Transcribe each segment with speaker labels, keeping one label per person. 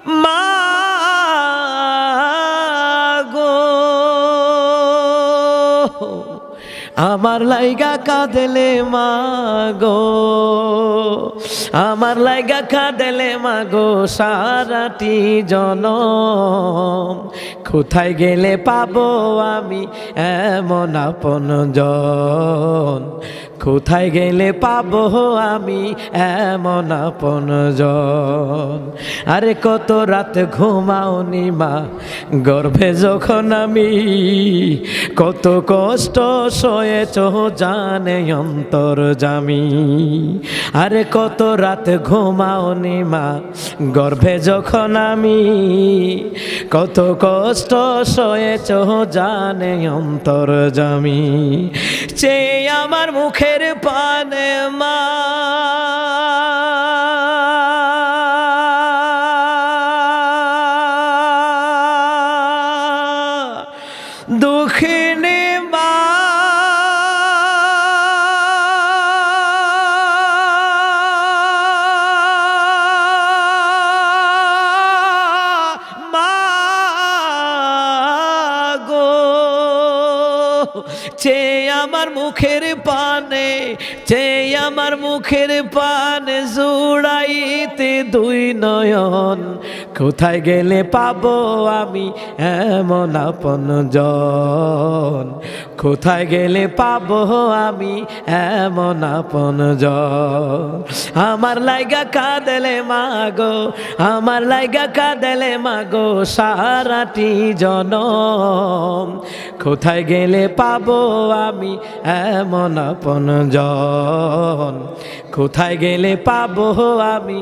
Speaker 1: মা গো আমার লাইগা কাঁদেলে মা গো, আমার লাইগা কাঁদেলে মা গো সারাটি জনম। কোথায় গেলে পাবো আমি এমন আপনজন, কোথায় গেলে পাবো আমি এমন আপনজন। আরে কত রাত ঘুমাওনি মা গর্ভে যখন আমি, কত কষ্ট সয়েছ জানে অন্তর্যামী। আরে কত রাত ঘুমাওনি মা গর্ভে যখন আমি, কত কষ্ট সয়েছ জানে অন্তর্যামী। চেয়ে আমার মুখের পানে মা দুঃখিনী মা, চেয়ে আমার মুখের পানে, চেয়ে আমার মুখের পানে জুড়াইতে দুই নয়ন। কোথায় গেলে পাবো আমি এমন আপনজন, কোথায় গেলে পাবো আমি এমন আপনজন। আমার লাইগা কাঁদেলে মা গো, আমার লাইগা কাঁদেলে মা গো সারাটি জনম। কোথায় গেলে পাবো আমি এমন আপনজন, কোথায় গেলে পাবো আমি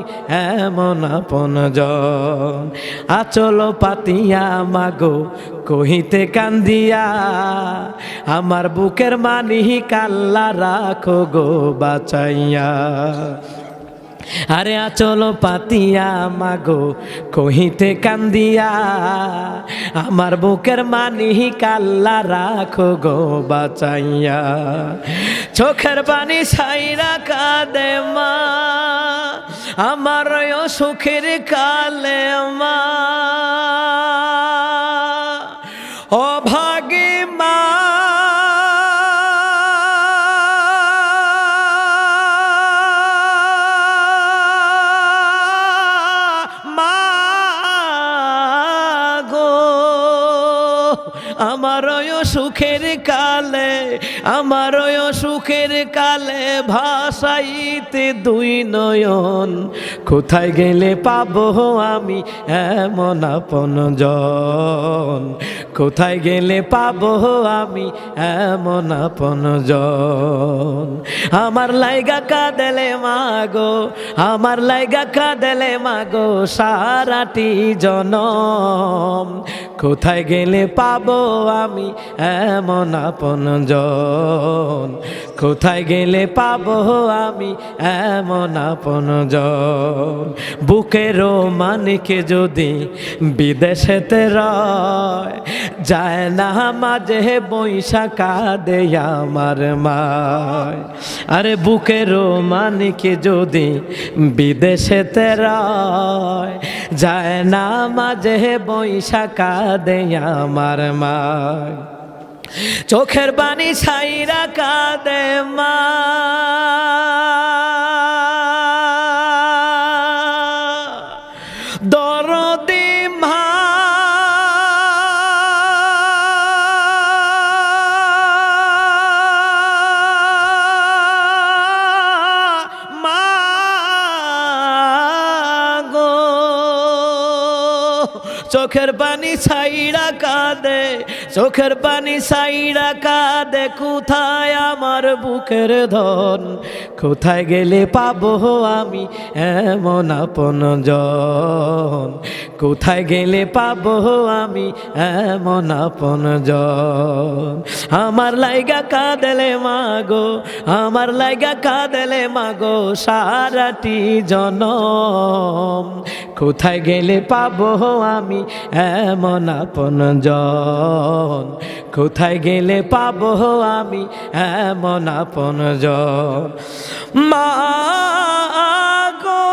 Speaker 1: এমন আপনজন। আচল পাতিয়া মাগো কহিতে কান্দিয়া, আমার বুকের মানি কাল্লা রাখো গো বাঁচাইয়া। আরে আচল পাতিয়া মাগো কহিতে কান্দিয়া, আমার বুকের মানি কাল্লা রাখো গো বাঁচাইয়া। চোখের পানি ছাইরা কাঁদে মা আমার সুখের কালে মা, অভাগী মা আমার সুখের কালে, আমার সুখের কালে ভাসাইতে দুই নয়ন। কোথায় গেলে পাবো আমি এমন আপনজন, কোথায় গেলে পাবো আমি এমন আপনজন। আমার লাইগা কাঁদেলে মা গো, আমার লাইগা কাঁদেলে মা গো সারাটি জনম। কোথায় গেলে পাবো আমি এমন আপনজন, কোথায় গেলে পাবো আমি এমন আপনজন। বুকেরও মানিকে যদি বিদেশেতে রয়, যায় না মাঝে বৈশা কাঁদে আমার মায়। আরে বুকেরও মানিকে যদি বিদেশেতে রয়, যায় না মাঝে বৈশা কাঁদে আমার মায়। চোখের পানি ছাইরা কাঁদে মা দরদি মা, চোখের পানি ছাইরা কাঁদে, চোখের পানি ছাইরা কাঁদে। কোথায় আমার বুকের ধন, কোথায় গেলে পাবো আমি এমন আপনজন, কোথায় গেলে পাবো আমি এমন আপনজন। আমার লাইগা কাঁদেলে মাগো, আমার লাইগা কাঁদেলে মাগো সারাটি জনম। কোথায় গেলে পাবো আমি এমন আপনজন, কোথায় গেলে পাবো আমি এমন আপনজন। মা গো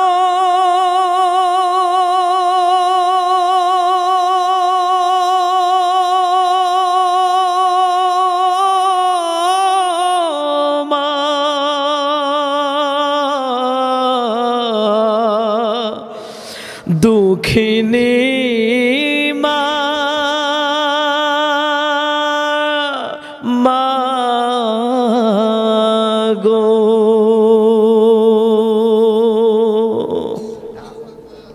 Speaker 1: দুঃখিনী মা মা গো